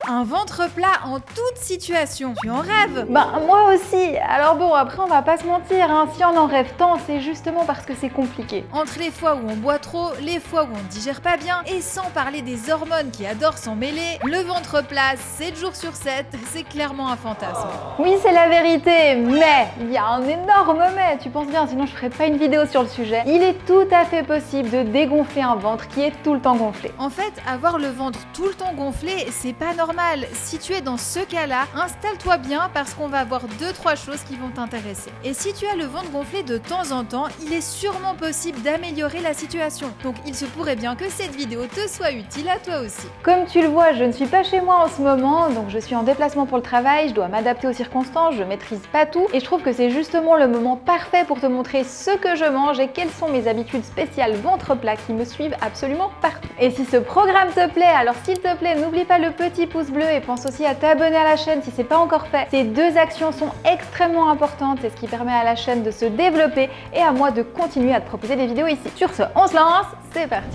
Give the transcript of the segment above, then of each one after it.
un ventre plat en toute situation. Tu en rêves? Moi aussi. Alors bon, après on va pas se mentir, hein. Si on en rêve tant, c'est justement parce que c'est compliqué. Entre les fois où on boit trop, les fois où on digère pas bien, et sans parler des hormones qui adorent s'en mêler, le ventre plat 7 jours sur 7, c'est clairement un fantasme. Oui, c'est la vérité, mais il y a un énorme mais. Tu penses bien, sinon je ferais pas une vidéo sur le sujet. Il est tout à fait possible de dégonfler un ventre qui est tout le temps gonflé. En fait, avoir le ventre tout le temps gonflé, c'est pas normal. Si tu es dans ce cas-là, installe-toi bien parce qu'on va voir 2-3 choses qui vont t'intéresser. Et si tu as le ventre gonflé de temps en temps, il est sûrement possible d'améliorer la situation. Donc il se pourrait bien que cette vidéo te soit utile à toi aussi. Comme tu le vois, je ne suis pas chez moi en ce moment, donc je suis en déplacement pour le travail, je dois m'adapter aux circonstances, je maîtrise pas tout, et je trouve que c'est justement le moment parfait pour te montrer ce que je mange et quelles sont mes habitudes spéciales ventre plat qui me suivent absolument partout. Et si ce programme te plaît, alors s'il te plaît, n'oublie pas le petit pouce bleu et pense aussi à t'abonner à la chaîne si c'est pas encore fait. Ces 2 actions sont extrêmement importantes, c'est ce qui permet à la chaîne de se développer et à moi de continuer à te proposer des vidéos ici. Sur ce, on se lance, c'est parti!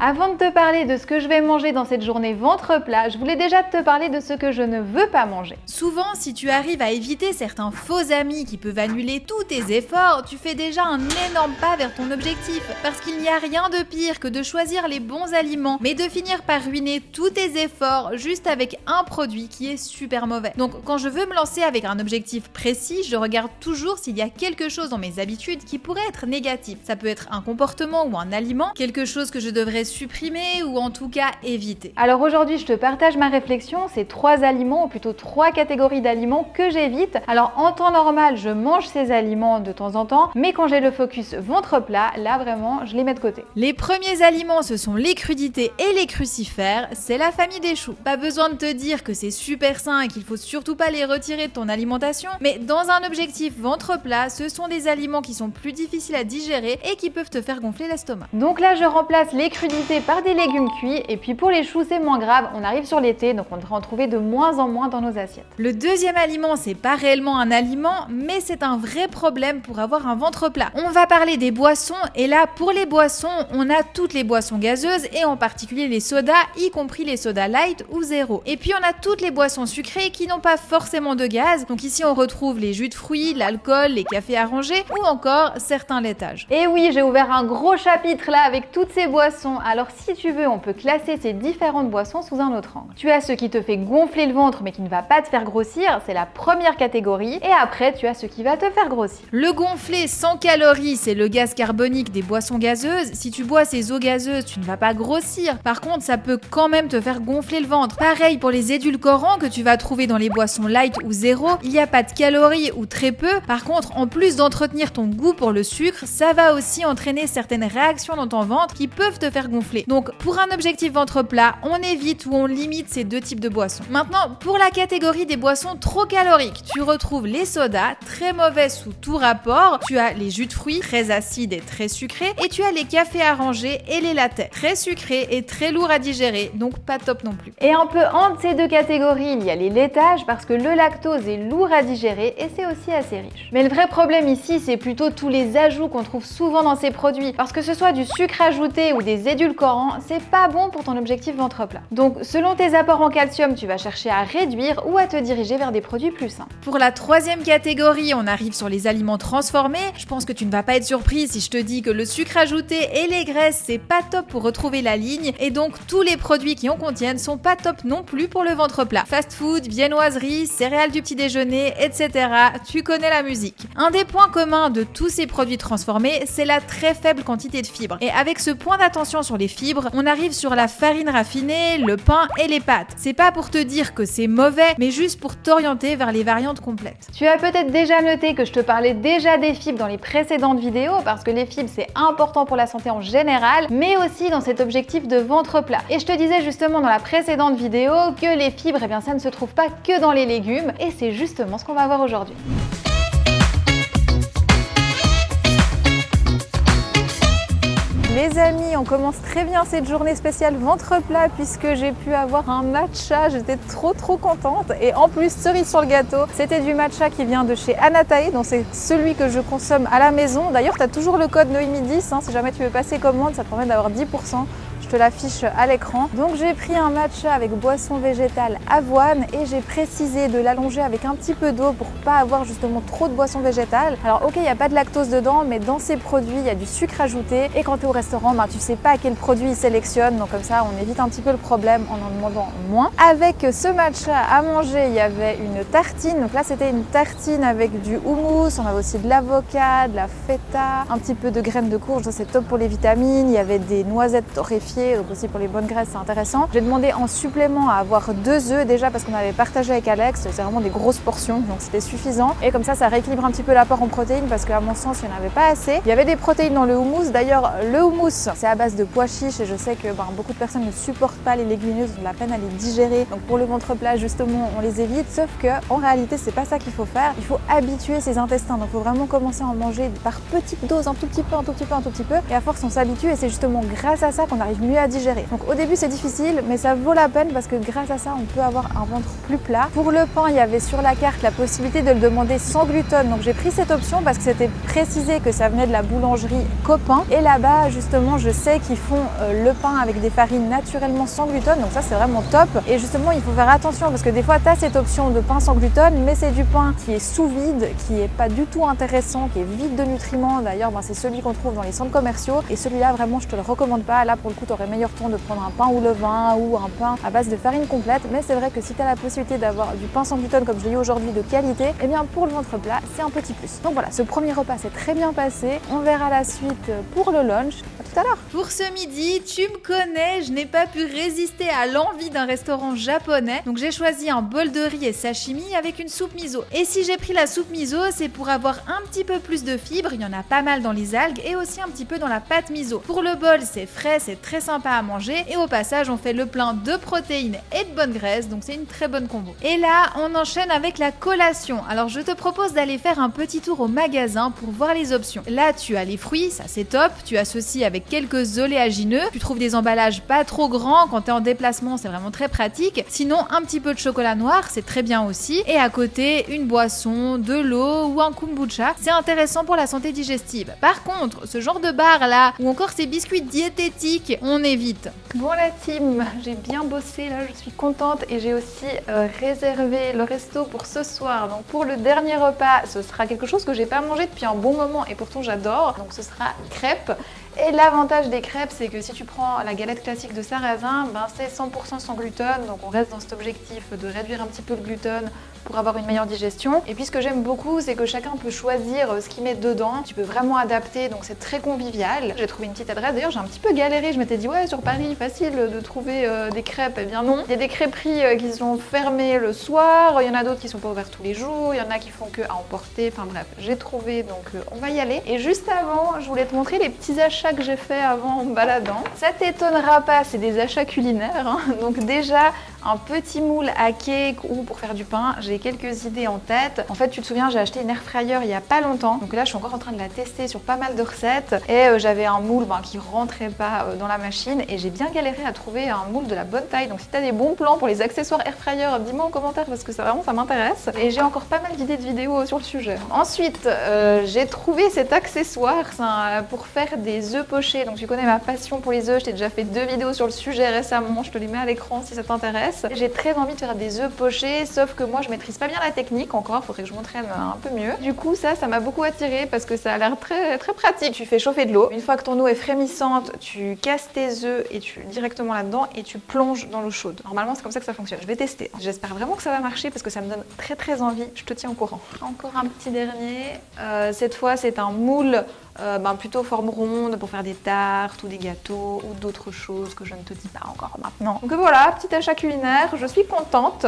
Avant de te parler de ce que je vais manger dans cette journée ventre plat, je voulais déjà te parler de ce que je ne veux pas manger. Souvent, si tu arrives à éviter certains faux amis qui peuvent annuler tous tes efforts, tu fais déjà un énorme pas vers ton objectif. Parce qu'il n'y a rien de pire que de choisir les bons aliments, mais de finir par ruiner tous tes efforts juste avec un produit qui est super mauvais. Donc quand je veux me lancer avec un objectif précis, je regarde toujours s'il y a quelque chose dans mes habitudes qui pourrait être négatif. Ça peut être un comportement ou un aliment, quelque chose que je devrais supprimer ou en tout cas éviter. Alors aujourd'hui, je te partage ma réflexion, c'est 3 aliments ou plutôt 3 catégories d'aliments que j'évite. Alors en temps normal, je mange ces aliments de temps en temps, mais quand j'ai le focus ventre plat, là vraiment, je les mets de côté. Les premiers aliments, ce sont les crudités et les crucifères, c'est la famille des choux. Pas besoin de te dire que c'est super sain et qu'il faut surtout pas les retirer de ton alimentation, mais dans un objectif ventre plat, ce sont des aliments qui sont plus difficiles à digérer et qui peuvent te faire gonfler l'estomac. Donc là, je remplace les crudités par des légumes cuits, et puis pour les choux, c'est moins grave, on arrive sur l'été, donc on devrait en trouver de moins en moins dans nos assiettes. Le deuxième aliment, c'est pas réellement un aliment, mais c'est un vrai problème pour avoir un ventre plat. On va parler des boissons, et là, pour les boissons, on a toutes les boissons gazeuses, et en particulier les sodas, y compris les sodas light ou zéro. Et puis on a toutes les boissons sucrées qui n'ont pas forcément de gaz, donc ici on retrouve les jus de fruits, l'alcool, les cafés arrangés, ou encore certains laitages. Et oui, j'ai ouvert un gros chapitre là avec toutes ces boissons. Alors si tu veux, on peut classer ces différentes boissons sous un autre angle. Tu as ce qui te fait gonfler le ventre mais qui ne va pas te faire grossir, c'est la première catégorie. Et après, tu as ce qui va te faire grossir. Le gonflé sans calories, c'est le gaz carbonique des boissons gazeuses. Si tu bois ces eaux gazeuses, tu ne vas pas grossir. Par contre, ça peut quand même te faire gonfler le ventre. Pareil pour les édulcorants que tu vas trouver dans les boissons light ou zéro. Il n'y a pas de calories ou très peu. Par contre, en plus d'entretenir ton goût pour le sucre, ça va aussi entraîner certaines réactions dans ton ventre qui peuvent te faire gonfler. Donc pour un objectif ventre plat, on évite ou on limite ces 2 types de boissons. Maintenant, pour la catégorie des boissons trop caloriques, tu retrouves les sodas, très mauvais sous tout rapport, tu as les jus de fruits, très acides et très sucrés, et tu as les cafés arrangés et les lattes, très sucrés et très lourds à digérer, donc pas top non plus. Et un peu entre ces 2 catégories, il y a les laitages parce que le lactose est lourd à digérer et c'est aussi assez riche. Mais le vrai problème ici, c'est plutôt tous les ajouts qu'on trouve souvent dans ces produits, parce que ce soit du sucre ajouté ou des édulcorants, c'est pas bon pour ton objectif ventre plat. Donc selon tes apports en calcium, tu vas chercher à réduire ou à te diriger vers des produits plus sains. Pour la 3e catégorie, on arrive sur les aliments transformés. Je pense que tu ne vas pas être surpris si je te dis que le sucre ajouté et les graisses, c'est pas top pour retrouver la ligne, et donc tous les produits qui en contiennent sont pas top non plus pour le ventre plat. Fast food, viennoiserie, céréales du petit déjeuner, etc. Tu connais la musique. Un des points communs de tous ces produits transformés, c'est la très faible quantité de fibres. Et avec ce point d'attention sur les fibres, on arrive sur la farine raffinée, le pain et les pâtes. C'est pas pour te dire que c'est mauvais, mais juste pour t'orienter vers les variantes complètes. Tu as peut-être déjà noté que je te parlais déjà des fibres dans les précédentes vidéos, parce que les fibres c'est important pour la santé en général, mais aussi dans cet objectif de ventre plat. Et je te disais justement dans la précédente vidéo que les fibres, eh bien ça ne se trouve pas que dans les légumes, et c'est justement ce qu'on va voir aujourd'hui. Les amis, on commence très bien cette journée spéciale ventre plat puisque j'ai pu avoir un matcha. J'étais trop contente. Et en plus, cerise sur le gâteau, c'était du matcha qui vient de chez Anatae, donc c'est celui que je consomme à la maison. D'ailleurs, tu as toujours le code Noémie10, si jamais tu veux passer commande, ça te permet d'avoir 10%. Je te l'affiche à l'écran. Donc j'ai pris un matcha avec boisson végétale avoine et j'ai précisé de l'allonger avec un petit peu d'eau pour pas avoir justement trop de boisson végétale. Alors ok, il n'y a pas de lactose dedans, mais dans ces produits, il y a du sucre ajouté. Et quand tu es au restaurant, tu sais pas quel produit ils sélectionnent. Donc comme ça, on évite un petit peu le problème en demandant moins. Avec ce matcha à manger, il y avait une tartine. Donc là, c'était une tartine avec du houmous. On avait aussi de l'avocat, de la feta, un petit peu de graines de courge. Ça, c'est top pour les vitamines. Il y avait des noisettes torréfiées. Donc aussi pour les bonnes graisses, c'est intéressant. J'ai demandé en supplément à avoir 2 œufs déjà parce qu'on avait partagé avec Alex. C'est vraiment des grosses portions, donc c'était suffisant. Et comme ça rééquilibre un petit peu l'apport en protéines parce qu'à mon sens, il n'y en avait pas assez. Il y avait des protéines dans le houmous. D'ailleurs, le houmous, c'est à base de pois chiches et je sais que beaucoup de personnes ne supportent pas les légumineuses, ont de la peine à les digérer. Donc pour le ventre plat, justement, on les évite. Sauf que en réalité, c'est pas ça qu'il faut faire. Il faut habituer ses intestins. Donc il faut vraiment commencer à en manger par petites doses, un tout petit peu. Et à force, on s'habitue et c'est justement grâce à ça qu'on arrive mieux à digérer. Donc au début c'est difficile mais ça vaut la peine parce que grâce à ça on peut avoir un ventre plus plat. Pour le pain, il y avait sur la carte la possibilité de le demander sans gluten, donc j'ai pris cette option parce que c'était précisé que ça venait de la boulangerie Copain et là-bas justement je sais qu'ils font le pain avec des farines naturellement sans gluten, donc ça c'est vraiment top. Et justement il faut faire attention parce que des fois tu as cette option de pain sans gluten mais c'est du pain qui est sous vide, qui est pas du tout intéressant, qui est vide de nutriments. D'ailleurs c'est celui qu'on trouve dans les centres commerciaux et celui-là vraiment je te le recommande pas. Là pour le coup tu aurais meilleur ton de prendre un pain au levain ou un pain à base de farine complète, mais c'est vrai que si tu as la possibilité d'avoir du pain sans gluten comme je l'ai eu aujourd'hui de qualité, et bien pour le ventre plat c'est un petit plus. Donc voilà, ce premier repas s'est très bien passé, on verra la suite pour le lunch. À tout à l'heure. Pour ce midi, tu me connais, je n'ai pas pu résister à l'envie d'un restaurant japonais, donc j'ai choisi un bol de riz et sashimi avec une soupe miso. Et si j'ai pris la soupe miso, c'est pour avoir un petit peu plus de fibres, il y en a pas mal dans les algues et aussi un petit peu dans la pâte miso. Pour le bol, c'est frais, c'est très sympa à manger et au passage on fait le plein de protéines et de bonnes graisses, donc c'est une très bonne combo. Et là on enchaîne avec la collation. Alors je te propose d'aller faire un petit tour au magasin pour voir les options. Là tu as les fruits, ça c'est top, tu associes avec quelques oléagineux, tu trouves des emballages pas trop grands, quand tu es en déplacement c'est vraiment très pratique. Sinon un petit peu de chocolat noir, c'est très bien aussi. Et à côté une boisson, de l'eau ou un kombucha, c'est intéressant pour la santé digestive. Par contre ce genre de bar là, ou encore ces biscuits diététiques, on évite. Bon la team, j'ai bien bossé là, je suis contente et j'ai aussi réservé le resto pour ce soir. Donc pour le dernier repas, ce sera quelque chose que j'ai pas mangé depuis un bon moment et pourtant j'adore. Donc ce sera crêpes. Et l'avantage des crêpes, c'est que si tu prends la galette classique de sarrasin, c'est 100% sans gluten. Donc on reste dans cet objectif de réduire un petit peu le gluten pour avoir une meilleure digestion. Et puis ce que j'aime beaucoup, c'est que chacun peut choisir ce qu'il met dedans. Tu peux vraiment adapter, donc c'est très convivial. J'ai trouvé une petite adresse, d'ailleurs j'ai un petit peu galéré. Je m'étais dit ouais, sur Paris, facile de trouver des crêpes. Eh bien non, il y a des crêperies qui sont fermées le soir, il y en a d'autres qui sont pas ouvertes tous les jours, il y en a qui font que à emporter. Enfin bref, j'ai trouvé, donc on va y aller. Et juste avant, je voulais te montrer les petits achats que j'ai fait avant en me baladant. Ça t'étonnera pas, c'est des achats culinaires, hein. Donc déjà un petit moule à cake ou pour faire du pain, j'ai quelques idées en tête. En fait, tu te souviens, j'ai acheté une air fryer il y a pas longtemps. Donc là, je suis encore en train de la tester sur pas mal de recettes. Et j'avais un moule qui rentrait pas dans la machine. Et j'ai bien galéré à trouver un moule de la bonne taille. Donc si tu as des bons plans pour les accessoires air fryer, dis-moi en commentaire parce que ça m'intéresse. Et j'ai encore pas mal d'idées de vidéos sur le sujet. Ensuite, j'ai trouvé cet accessoire pour faire des œufs pochés. Donc tu connais ma passion pour les œufs. Je t'ai déjà fait 2 vidéos sur le sujet récemment. Je te les mets à l'écran si ça t'intéresse. J'ai très envie de faire des œufs pochés, sauf que moi je maîtrise pas bien la technique encore, faudrait que je m'entraîne un peu mieux. Du coup ça m'a beaucoup attiré parce que ça a l'air très pratique. Tu fais chauffer de l'eau, une fois que ton eau est frémissante, tu casses tes œufs et tu directement là-dedans et tu plonges dans l'eau chaude. Normalement c'est comme ça que ça fonctionne. Je vais tester. J'espère vraiment que ça va marcher parce que ça me donne très envie. Je te tiens au courant. Encore un petit dernier. Cette fois c'est un moule plutôt forme ronde pour faire des tartes ou des gâteaux ou d'autres choses que je ne te dis pas encore maintenant. Donc voilà, petit achat culinaire, je suis contente.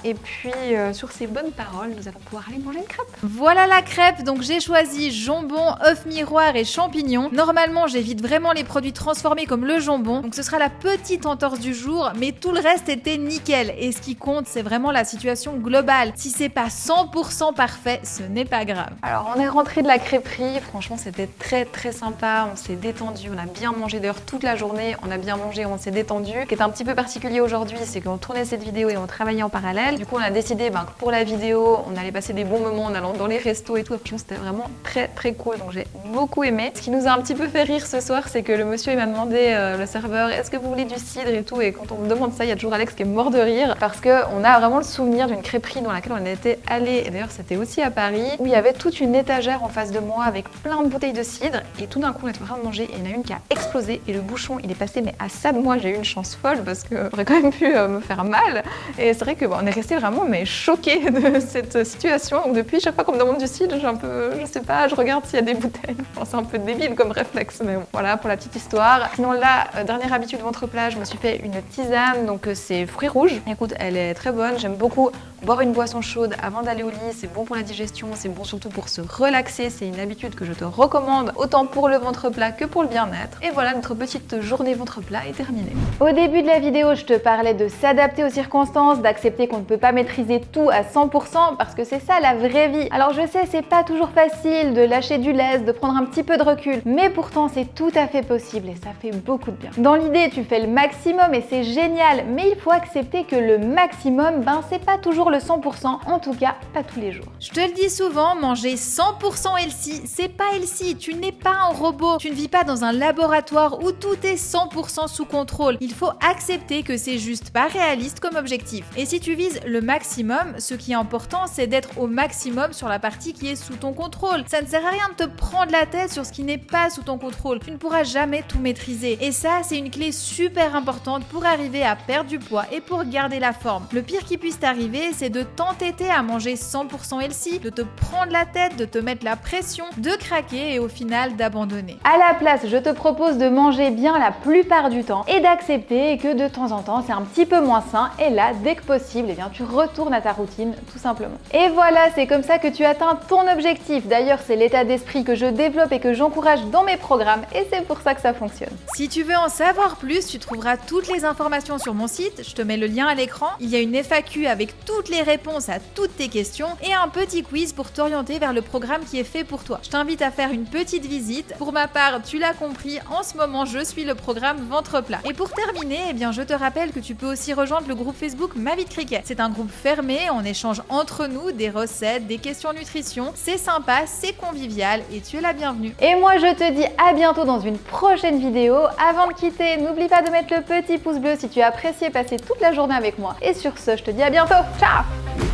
Et puis sur ces bonnes paroles, nous allons pouvoir aller manger une crêpe. Voilà la crêpe, donc j'ai choisi jambon, œuf miroir et champignons. Normalement, j'évite vraiment les produits transformés comme le jambon, donc ce sera la petite entorse du jour, mais tout le reste était nickel. Et ce qui compte, c'est vraiment la situation globale. Si c'est pas 100% parfait, ce n'est pas grave. Alors on est rentré de la crêperie, franchement c'était très sympa, on s'est détendu, on a bien mangé d'ailleurs toute la journée, on a bien mangé, on s'est détendu. Ce qui est un petit peu particulier aujourd'hui, c'est qu'on tournait cette vidéo et on travaillait en parallèle. Du coup on a décidé que pour la vidéo, on allait passer des bons moments en allant dans les restos et tout. Franchement c'était vraiment très cool, donc j'ai beaucoup aimé. Ce qui nous a un petit peu fait rire ce soir, c'est que le monsieur il m'a demandé, le serveur, est-ce que vous voulez du cidre et tout, et quand on me demande ça, il y a toujours Alex qui est mort de rire parce qu'on a vraiment le souvenir d'une crêperie dans laquelle on était allé, et d'ailleurs c'était aussi à Paris, où il y avait toute une étagère en face de moi avec plein de bouteilles de cidre, et tout d'un coup on était en train de manger et il y en a une qui a explosé et le bouchon il est passé mais à ça de moi. J'ai eu une chance folle parce que j'aurais quand même pu me faire mal, et c'est vrai que on est resté vraiment mais choqués de cette situation. Donc depuis, chaque fois qu'on me demande du cidre, j'ai un peu, je sais pas, je regarde s'il y a des bouteilles. Bon, c'est un peu débile comme réflexe, mais bon, voilà pour la petite histoire. Sinon là, dernière habitude ventre plat, je me suis fait une tisane, donc c'est fruits rouges. Écoute, elle est très bonne, j'aime beaucoup boire une boisson chaude avant d'aller au lit, c'est bon pour la digestion, c'est bon surtout pour se relaxer, c'est une habitude que je te recommande autant pour le ventre plat que pour le bien-être. Et voilà, notre petite journée ventre plat est terminée. Au début de la vidéo, je te parlais de s'adapter aux circonstances, d'accepter qu'on ne peut pas maîtriser tout à 100% parce que c'est ça la vraie vie. Alors je sais, c'est pas toujours facile de lâcher du lest, de prendre un petit peu de recul, mais pourtant c'est tout à fait possible et ça fait beaucoup de bien. Dans l'idée, tu fais le maximum et c'est génial, mais il faut accepter que le maximum, c'est pas toujours le 100%, en tout cas pas tous les jours. Je te le dis souvent, manger 100% healthy, c'est pas healthy, tu n'es pas un robot, tu ne vis pas dans un laboratoire où tout est 100% sous contrôle. Il faut accepter que c'est juste pas réaliste comme objectif. Et si tu vises le maximum, ce qui est important, c'est d'être au maximum sur la partie qui est sous ton contrôle. Ça ne sert à rien de te prendre la tête sur ce qui n'est pas sous ton contrôle. Tu ne pourras jamais tout maîtriser. Et ça, c'est une clé super importante pour arriver à perdre du poids et pour garder la forme. Le pire qui puisse t'arriver, c'est de t'entêter à manger 100% healthy, de te prendre la tête, de te mettre la pression, de craquer et au final d'abandonner. À la place, je te propose de manger bien la plupart du temps et d'accepter que de temps en temps c'est un petit peu moins sain, et là, dès que possible, tu retournes à ta routine tout simplement. Et voilà, c'est comme ça que tu atteins ton objectif. D'ailleurs, c'est l'état d'esprit que je développe et que j'encourage dans mes programmes, et c'est pour ça que ça fonctionne. Si tu veux en savoir plus, tu trouveras toutes les informations sur mon site, je te mets le lien à l'écran. Il y a une FAQ avec toutes les réponses à toutes tes questions et un petit quiz pour t'orienter vers le programme qui est fait pour toi. Je t'invite à faire une petite visite. Pour ma part, tu l'as compris, en ce moment, je suis le programme Ventre Plat. Et pour terminer, je te rappelle que tu peux aussi rejoindre le groupe Facebook Ma Vie de Cricket. C'est un groupe fermé, on échange entre nous des recettes, des questions nutrition. C'est sympa, c'est convivial et tu es la bienvenue. Et moi, je te dis à bientôt dans une prochaine vidéo. Avant de quitter, n'oublie pas de mettre le petit pouce bleu si tu as apprécié passer toute la journée avec moi. Et sur ce, je te dis à bientôt. Ciao!